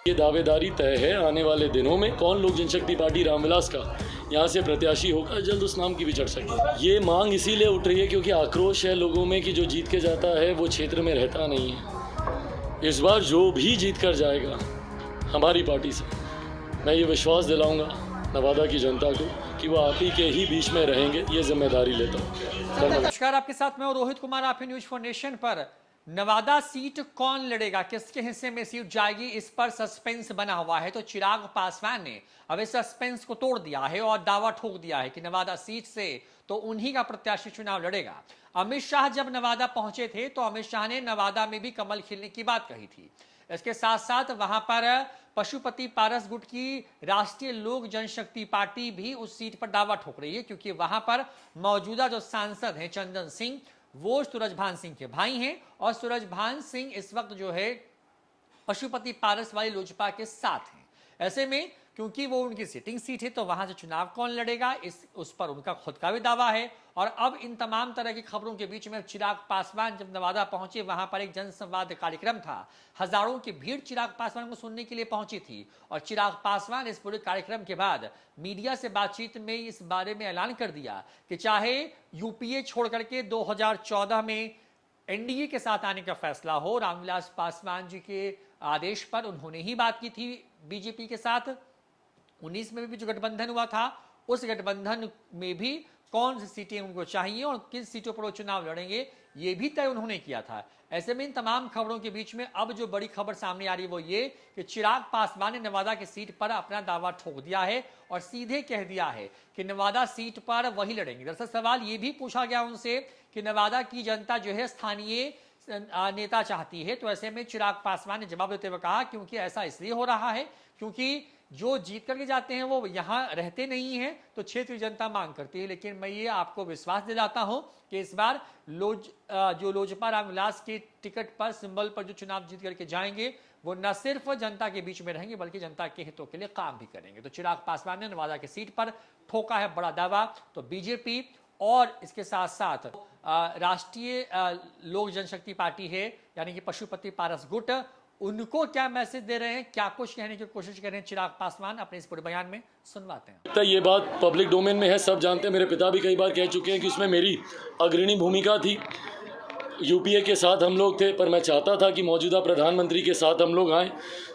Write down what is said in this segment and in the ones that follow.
ये दावेदारी तय है आने वाले दिनों में कौन लोक जनशक्ति पार्टी रामविलास का यहाँ से प्रत्याशी होगा, जल्द उस नाम की भी चर्चा की। ये मांग इसीलिए उठ रही है क्योंकि आक्रोश है लोगों में कि जो जीत के जाता है वो क्षेत्र में रहता नहीं है। इस बार जो भी जीत कर जाएगा हमारी पार्टी से, मैं ये विश्वास दिलाऊंगा नवादा की जनता को कि वो आप ही के ही बीच में रहेंगे। ये जिम्मेदारी लेता हूँ। नमस्कार, आपके साथ मैं रोहित कुमार, आप न्यूज फॉर नेशन पर। नवादा सीट कौन लड़ेगा, किसके हिस्से में सीट जाएगी, इस पर सस्पेंस बना हुआ है। तो चिराग पासवान ने अब इस सस्पेंस को तोड़ दिया है और दावा ठोक दिया है कि नवादा सीट से तो उन्हीं का प्रत्याशी चुनाव लड़ेगा। अमित शाह जब नवादा पहुंचे थे तो अमित शाह ने नवादा में भी कमल खिलने की बात कही थी। इसके साथ साथ वहां पर पशुपति पारस गुट की राष्ट्रीय लोक जनशक्ति पार्टी भी उस सीट पर दावा ठोक रही है, क्योंकि वहां पर मौजूदा जो सांसद हैं चंदन सिंह, वो सूरजभान सिंह के भाई हैं और सूरजभान सिंह इस वक्त जो है पशुपति पारस वाली लोजपा के साथ हैं। ऐसे में क्योंकि वो उनकी सिटिंग सीट है तो वहां से चुनाव कौन लड़ेगा उस पर उनका खुद का भी दावा है। और अब इन तमाम तरह की खबरों के बीच में चिराग पासवान जब नवादा पहुंचे, वहां पर एक जनसंवाद कार्यक्रम था। हजारों की भीड़ चिराग पासवान को सुनने के लिए पहुंची थी और चिराग पासवान इस पूरे कार्यक्रम के बाद मीडिया से बातचीत में इस बारे में ऐलान कर दिया कि चाहे यूपीए छोड़ करके 2014 में एनडीए के साथ आने का फैसला हो, रामविलास पासवान जी के आदेश पर उन्होंने ही बात की थी बीजेपी के साथ। 19 में भी जो गठबंधन हुआ था, उस गठबंधन में भी कौन सी सीटें उनको चाहिए और किन सीटों पर वो चुनाव लड़ेंगे, ये भी तय उन्होंने किया था। ऐसे में इन तमाम खबरों के बीच में अब जो बड़ी खबर सामने आ रही है वो ये कि चिराग पासवान ने नवादा की सीट पर अपना दावा ठोक दिया है और सीधे कह दिया है कि नवादा सीट पर वही लड़ेंगे। दरअसल सवाल ये भी पूछा गया उनसे कि नवादा की जनता जो है स्थानीय नेता चाहती है, तो ऐसे में चिराग पासवान ने जवाब देते हुए कहा क्योंकि ऐसा इसलिए हो रहा है क्योंकि जो जीत करके जाते हैं वो यहाँ रहते नहीं हैं, तो क्षेत्रीय जनता मांग करती है। लेकिन मैं ये आपको विश्वास दिलाता हूं कि इस बार जो लोजपा रामविलास के टिकट पर सिंबल पर जो चुनाव जीत करके जाएंगे वो न सिर्फ जनता के बीच में रहेंगे बल्कि जनता के हितों के लिए काम भी करेंगे। तो चिराग पासवान ने नवादा की सीट पर ठोका है बड़ा दावा। तो बीजेपी और इसके साथ साथ राष्ट्रीय लोक जनशक्ति पार्टी है यानी कि पशुपति पारस गुट, उनको क्या मैसेज दे रहे हैं, क्या कुछ कहने की कोशिश कर रहे हैं चिराग पासवान, अपने इस पूरे बयान में सुनवाते हैं। तो ये बात पब्लिक डोमेन में है, सब जानते हैं। मेरे पिता भी कई बार कह चुके हैं कि उसमें मेरी अग्रणी भूमिका थी। यूपीए के साथ हम लोग थे, पर मैं चाहता था कि मौजूदा प्रधानमंत्री के साथ हम लोग आए।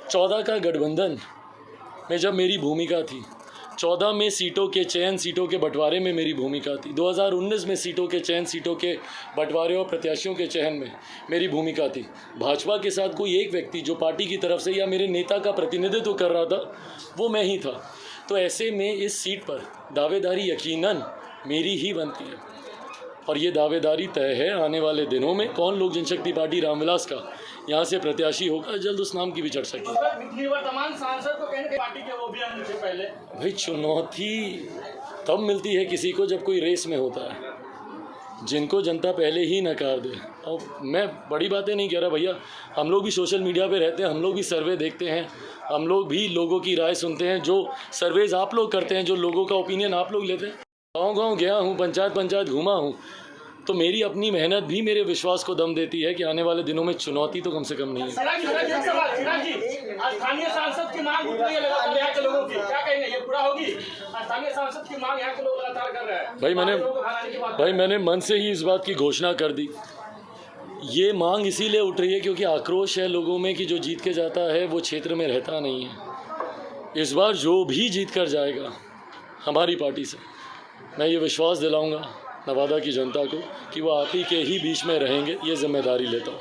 14 का गठबंधन में जब मेरी भूमिका थी, 14 में सीटों के चयन, सीटों के बंटवारे में मेरी भूमिका थी। 2019 में सीटों के चयन, सीटों के बंटवारे और प्रत्याशियों के चयन में मेरी भूमिका थी। भाजपा के साथ कोई एक व्यक्ति जो पार्टी की तरफ से या मेरे नेता का प्रतिनिधित्व कर रहा था वो मैं ही था। तो ऐसे में इस सीट पर दावेदारी यकीनन मेरी ही बनती है और ये दावेदारी तय है आने वाले दिनों में कौन लोक जनशक्ति पार्टी रामविलास का यहाँ से प्रत्याशी होगा, जल्द उस नाम की भी चर्चा की। भाई चुनौती तब मिलती है किसी को जब कोई रेस में होता है, जिनको जनता पहले ही नकार दे। और मैं बड़ी बातें नहीं कह रहा भैया, हम लोग भी सोशल मीडिया पे रहते हैं, हम लोग भी सर्वे देखते हैं, हम लोग भी लोगों की राय सुनते हैं। जो सर्वेज आप लोग करते हैं, जो लोगों का ओपिनियन आप लोग लेते हैं। गाँव गया हूँ, पंचायत घूमा हूँ, तो मेरी अपनी मेहनत भी मेरे विश्वास को दम देती है कि आने वाले दिनों में चुनौती तो कम से कम नहीं है। स्थानीय सांसद की मांग उठ रही है लगातार यहाँ के लोगों की, क्या कहेंगे, ये पूरा होगी? स्थानीय सांसद की मांग यहाँ के लोग लगातार कर रहे हैं। भाई मैंने मन से ही इस बात की घोषणा कर दी। ये मांग इसीलिए उठ रही है क्योंकि आक्रोश है लोगों में कि जो जीत के जाता है वो क्षेत्र में रहता नहीं है। इस बार जो भी जीत कर जाएगा हमारी पार्टी से, मैं ये विश्वास दिलाऊंगा नवादा की जनता को कि वो आप ही के ही बीच में रहेंगे। ये जिम्मेदारी लेता हूँ।